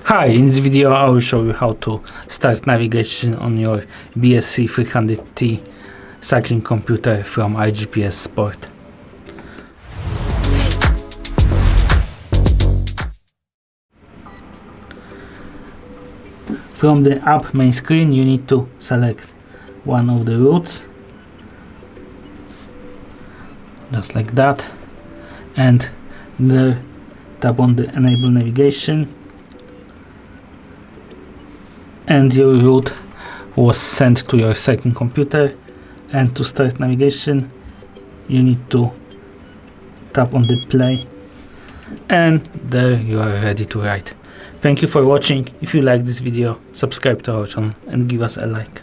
Hi, in this video I will show you how to start navigation on your BSC300T cycling computer from iGPSport. From the app main screen you need to select one of the routes, just like that, and there tap on the enable navigation, and your route was sent to your cycling computer. And to start navigation you need to tap on the play, and there you are ready to ride. Thank you for watching. If you like this video, subscribe to our channel and give us a like.